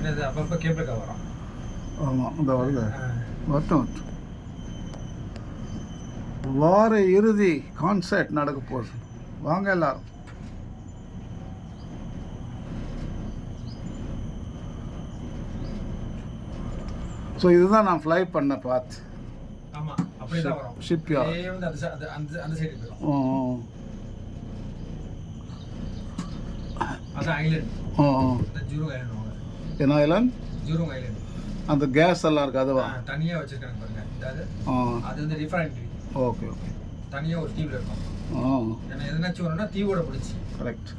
என்னது அப்பப்போ cable cover வரும். ஆமாம், இந்த வருது வரட்டும். வார இறுதி கான்சர்ட் நடக்க போகுது, வாங்க எல்லாரும். ஸோ இதுதான் நான் ஃப்ளை பண்ண பாத். ஆமாம், அப்படி தான் வரும். ஷிப் யார்ட் அந்த சைடு போயிடும். அது ஐலண்ட். Jurong Island. என்ன ஐலண்ட்? Jurong Island. அந்த கேஸ் எல்லாம் இருக்கு அதுவா? தனியாக வச்சிருக்காங்க பாருங்க. அது வந்து ரிஃபைனரி. Okay okay. தனியாக ஒரு தீவில் இருக்கும். ஏன்னா எதனாச்சும் வரணும்னா தீவோட பிடிச்சி. Correct.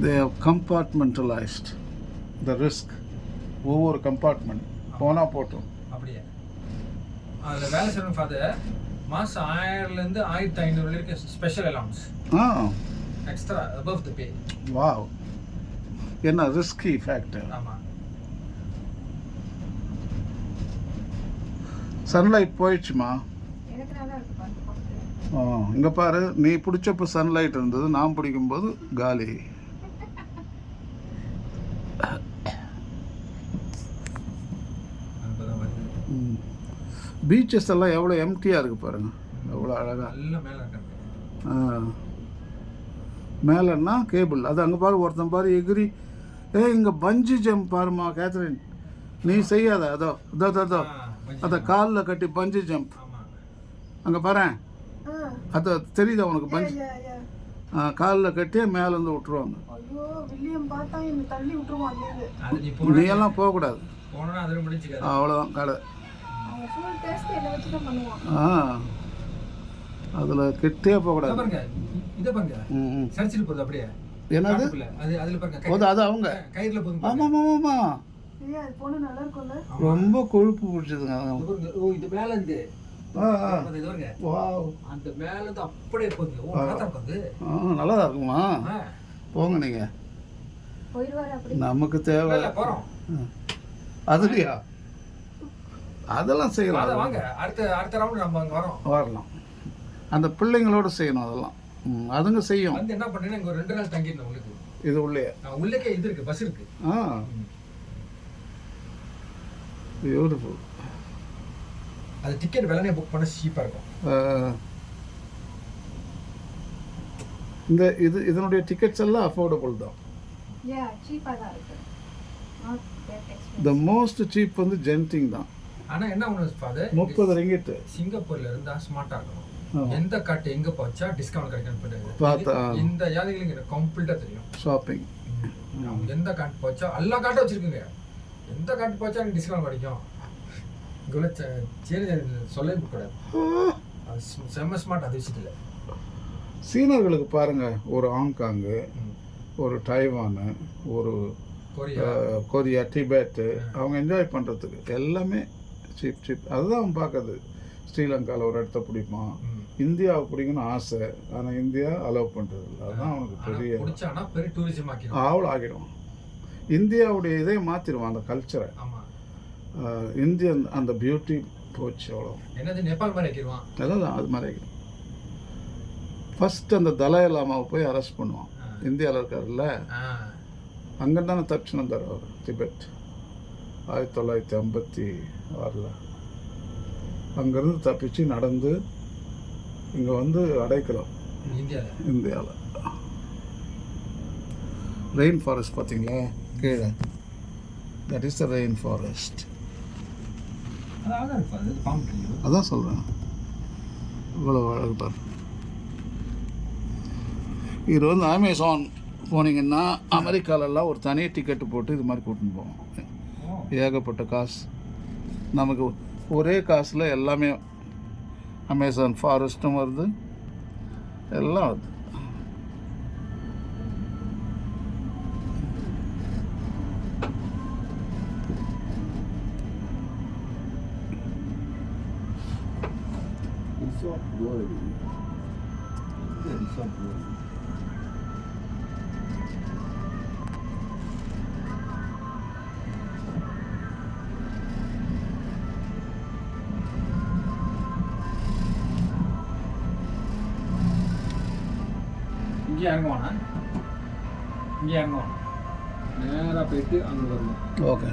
They have compartmentalized the risk. ஒவ்வொரு கம்பார்ட்மெண்ட் போனால் போட்டோம். அப்படியே அதில் வேலை செய்யணும் ஃபாதர். மாதம் 1000லேருந்து 1500 வரைக்கும் special allowance. Extra above the pay. Wow, என்ன ரிஸ்கி ஃபேக்டர். ஆமாம். சன்லைட் போயிடுச்சுமா? இங்கே பாரு, நீ பிடிச்சப்போ சன்லைட் இருந்தது, நான் பிடிக்கும்போது காலி. பீச்சஸ் எல்லாம் எவ்வளோ எம்டியாக இருக்குது பாருங்க, எவ்வளோ அழகாக. மேலேன்னா கேபிள் அது அங்கே பாரு, ஒருத்தன் பாரு எகிரி. இங்கே பஞ்சி ஜம்ப் பாருமா கேத்ரின், நீ செய்யாத. அதோ அதோ அதோ அதை காலில் கட்டி பஞ்சி ஜம்ப் அங்கே பாரு, அது தெரியுதா உனக்கு? பஞ்சி காலில் கட்டி மேலேருந்து விட்டுருவாங்க. நீ எல்லாம் போகக்கூடாது, அவ்வளோதான் கடை. அதில் கிட்டே போகக்கூடாது. என்னது அது அவங்க? ஆமாம் ஆமாம் ஆமாம், ரொம்ப கொழுப்பு பிடிச்சதுங்க. நல்லா தான் இருக்குமா? போங்க நீங்க, நமக்கு தேவை அதுலையா? அதெல்லாம் செய்யலாம், வரலாம். அந்த பிள்ளைங்களோட செய்யணும் அதெல்லாம். அதுங்க செய்யும். என்ன பண்ணீங்கன்னா இங்க 2 நாள் தங்கிருந்தேன். உங்களுக்கு இது உள்ளே உள்ளே இது இருக்கு, பஸ் இருக்கு. பியூட்டிஃபுல். அது டிக்கெட் வெள்ளனே புக் பண்ண சீப்பா இருக்கும். இந்த இதனுடைய டிக்கெட்ஸ் எல்லாம் அஃபோர்டபுள் தான். சீப்பா தான் இருக்கு. தி மோஸ்ட் சீப் வந்து ஜென்டிங் தான். ஆனா என்ன ஒன்று ஃபாதர், 30 ரிங்கிட். சிங்கப்பூர்ல இருந்தா ஸ்மார்ட்டா இருக்கணும். எந்த காட்டு எங்க போச்சா டிஸ்கவுண்ட் கிடைக்கும். இந்த யாதிகளுக்கு எனக்கு கம்ப்ளீட்டா தெரியும். ஷாப்பிங் எந்த காட்டு போச்சா, எல்லா காட்டும் வச்சிருக்குங்க. எந்த காட்டு போச்சா எனக்கு டிஸ்கவுண்ட் கிடைக்கும். இங்கே சரி சொல்லவே கூடாது. செம்ம ஸ்மார்ட் அது விஷயத்தில். சீனர்களுக்கு பாருங்க, ஒரு ஹாங்காங்கு, ஒரு டைவானு, ஒரு கொரியா, டிபெட்டு, அவங்க என்ஜாய் பண்ணுறதுக்கு எல்லாமே சீப் சீப். அதுதான் அவன் பார்க்குறது. ஸ்ரீலங்காவில் ஒரு இடத்த பிடிப்பான், இந்தியாவை பிடிக்கணும்னு ஆசை, ஆனால் இந்தியா அலோவ் பண்ணுறது இல்லை. அதுதான் அவனுக்கு பெரிய டூரிசம் அவ்வளோ ஆகிடும். இந்தியாவுடைய இதே மாற்றிடுவான், அந்த கல்ச்சரை. இந்தியன் அந்த பியூட்டி போச்சு அவ்வளோ. என்னது நேபாள் மாதிரி ஆக்கிடுவான். அதான் அது மாதிரி ஆகிடும். ஃபஸ்ட்டு அந்த தலாய் லாமாவை போய் அரெஸ்ட் பண்ணுவான். இந்தியாவில் இருக்காருல்ல, அங்கே தானே தப்பிச்சுன்னு வந்தார் அவர், திபெத் 1956. அங்கேருந்து தப்பிச்சு நடந்து இங்கே வந்து அடைக்கலாம் இந்தியாவில். ரெயின் ஃபாரஸ்ட் பார்த்தீங்களா கீழே? That is the rain forest. அதான் சொல்கிறேன், இவ்வளோ அழகு பாரு. இது வந்து அமேசான் போனீங்கன்னா அமெரிக்காலெல்லாம் ஒரு தனி டிக்கெட்டு போட்டு இது மாதிரி கூட்டின்னு போவோம். ஏகப்பட்ட காசு. நமக்கு ஒரே காசில் எல்லாமே, அமேசான் ஃபாரஸ்ட்டும் வருது, எல்லாம் வருது. இங்கே இறங்குவானா? இங்கே இறங்குவானா? நேராக போயிட்டு அங்கே வரணும். ஓகே.